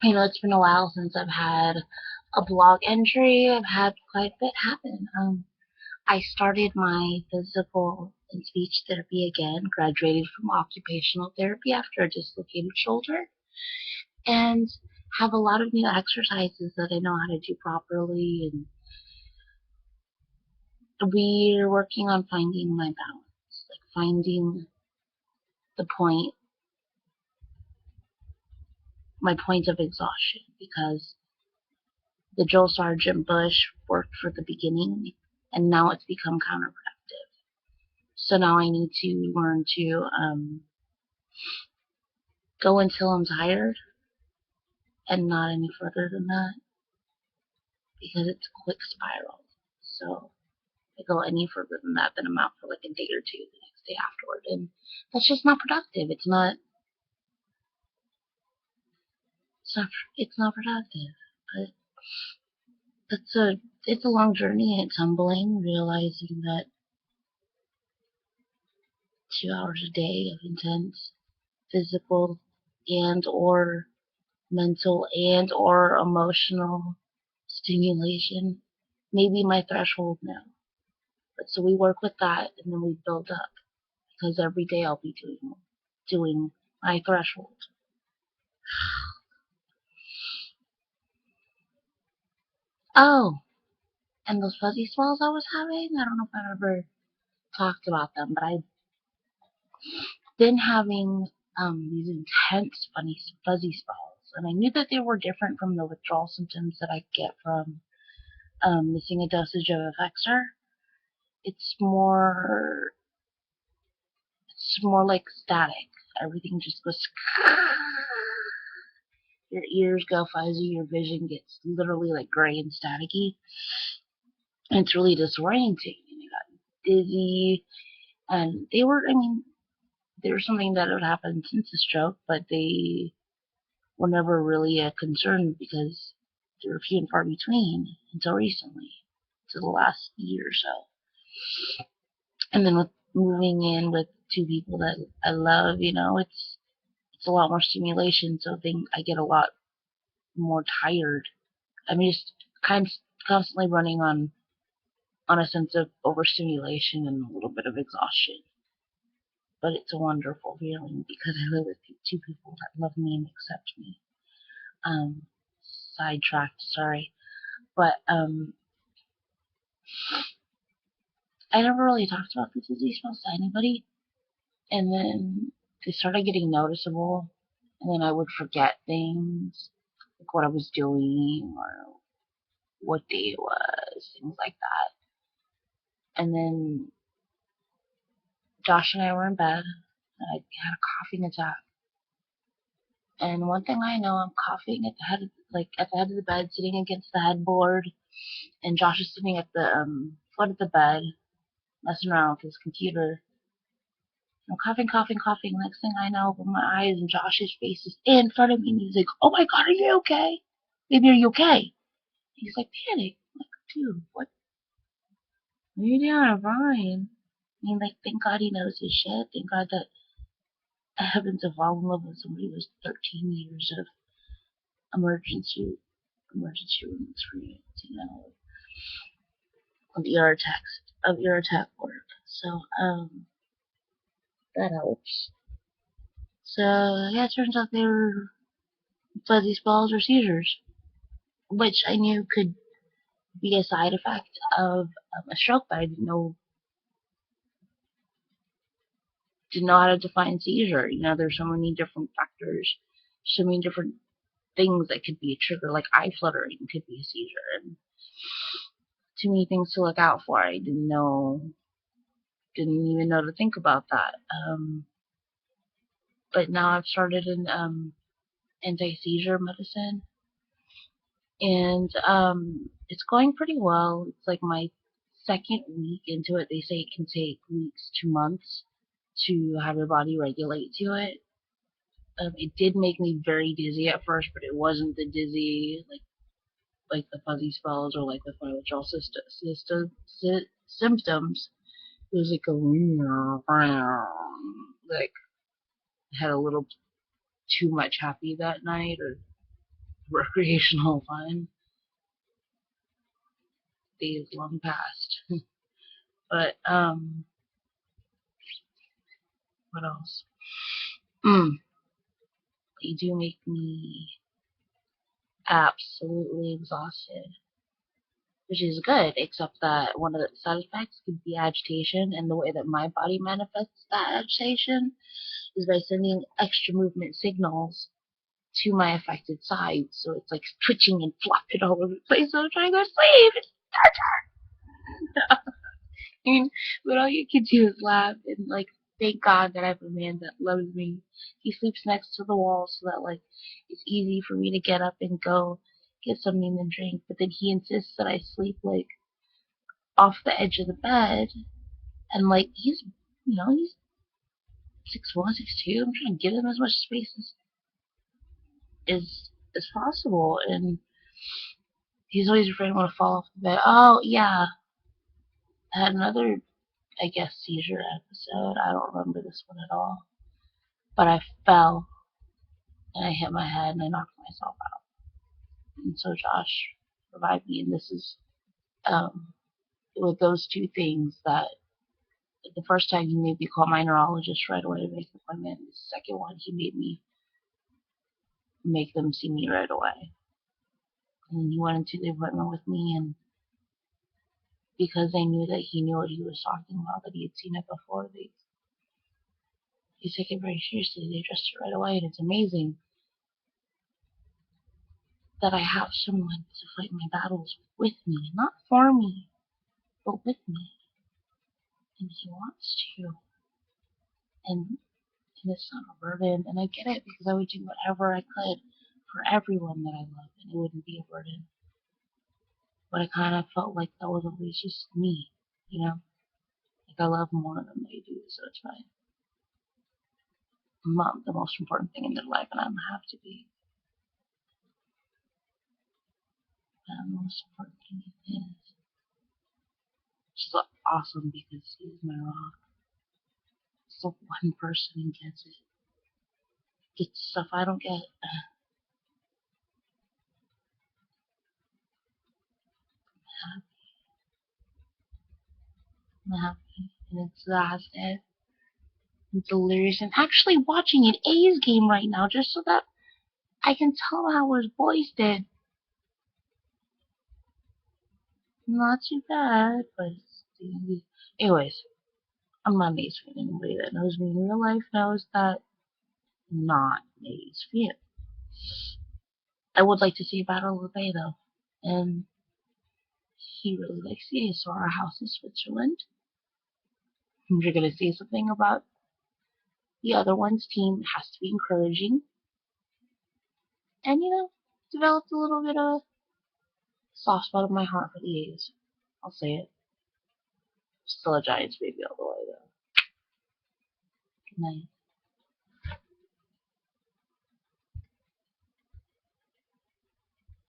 It's been a while since I've had a blog entry. I've had quite a bit happen. I started my physical and speech therapy again, graduated from occupational therapy after a dislocated shoulder, and have a lot of new exercises that I know how to do properly. And we're working on finding my balance, like finding the point, my point of exhaustion, because the Joel Sargent Bush worked for the beginning, and now it's become counterproductive. So now I need to learn to go until I'm tired and not any further than that, because it's a quick spiral. So if I go any further than that, then I'm out for like a day or two the next day afterward, and that's just not productive. It's not. It's not. It's not productive. But it's a long journey, and it's humbling realizing that 2 hours a day of intense physical and or mental and or emotional stimulation may be my threshold now. But so we work with that and then we build up, because every day I'll be doing my threshold. Oh, and those fuzzy swells I was having, I don't know if I've ever talked about them, but I've been having these intense funny fuzzy spells, and I knew that they were different from the withdrawal symptoms that I get from missing a dosage of Effexor. It's more like static. Everything just goes. Your ears go fuzzy. Your vision gets literally like gray and staticky. And it's really disorienting. And I got dizzy. And they were. I mean, they were something that had happened since the stroke, but they were never really a concern because they were few and far between until recently, to the last year or so. And then with moving in with two people that I love, it's a lot more stimulation, so I get a lot more tired. I'm just kind of constantly running on a sense of overstimulation and a little bit of exhaustion. But it's a wonderful feeling because I live with two people that love me and accept me. Um, Sidetracked, sorry, but I never really talked about the disease spells to anybody, and then they started getting noticeable, and then I would forget things, like what I was doing or what day it was, things like that. And then Josh and I were in bed, and I had a coughing attack. And one thing I know, I'm coughing at the head, at the head of the bed, sitting against the headboard, and Josh is sitting at the foot of the bed, messing around with his computer. I'm coughing, coughing, coughing. Next thing I know, I open my eyes, and Josh's face is in front of me, and he's like, "Oh my God, are you okay? Baby, are you okay?" He's like, panic. I'm like, dude, what? What are you doing? I'm fine. I mean, like, thank God he knows his shit. Thank God that I happen to fall in love with somebody who has 13 years of emergency room experience, of ear attack work. So, that helps. So, yeah, it turns out they were fuzzy spells or seizures, which I knew could be a side effect of a stroke, but I didn't know how to define seizure. There's so many different factors, so many different things that could be a trigger, like eye fluttering could be a seizure, and too many things to look out for. I didn't even know to think about that. But now I've started an anti-seizure medicine, and it's going pretty well. It's like my second week into it. They say it can take weeks to months to have your body regulate to it. It did make me very dizzy at first, but it wasn't the dizzy like the fuzzy spells or like the withdrawal symptoms. It was like like I had a little too much happy that night, or recreational fun. Days long past. But what else? They do make me absolutely exhausted, which is good, except that one of the side effects could be agitation, and the way that my body manifests that agitation is by sending extra movement signals to my affected side, so it's like twitching and flopping all over the place. So I'm trying to go to sleep. It's torture. I mean, but all you can do is laugh and like thank God that I have a man that loves me. He sleeps next to the wall so that like it's easy for me to get up and go get something to drink. But then he insists that I sleep like off the edge of the bed, and like he's 6'1", 6'2". I'm trying to give him as much space as possible, and he's always afraid I'm gonna fall off the bed. Oh yeah, I had another, I guess, seizure episode. I don't remember this one at all, but I fell and I hit my head and I knocked myself out. And so Josh revived me, and this is with those two things that the first time he made me call my neurologist right away to make an appointment. The second one, he made me make them see me right away. And he went into the appointment with me, and because they knew that he knew what he was talking about, that he had seen it before, they take it very seriously. They addressed it right away, and it's amazing that I have someone to fight my battles with me, not for me, but with me. And he wants to. And it's not a burden. And I get it, because I would do whatever I could for everyone that I love, and it wouldn't be a burden. But I kind of felt like that was always just me, you know? Like I love more of them than they do, so it's fine. I'm not the most important thing in their life, and I don't have to be. But the most important thing is, which is awesome because he's my rock. So one person gets it. Gets stuff I don't get. I'm happy. And it's exhausted. It's delirious. I'm actually watching an A's game right now just so that I can tell how his boys did. Not too bad, but anyways, I'm not an A's fan. Anybody that knows me in real life knows that I'm not an A's fan. I would like to see a Battle of the Bay though, and he really likes the A's, so our house in Switzerland. You're gonna say something about the other one's team. It has to be encouraging, and developed a little bit of soft spot in my heart for the A's. I'll say it. Still a Giants baby all the way though. Good night.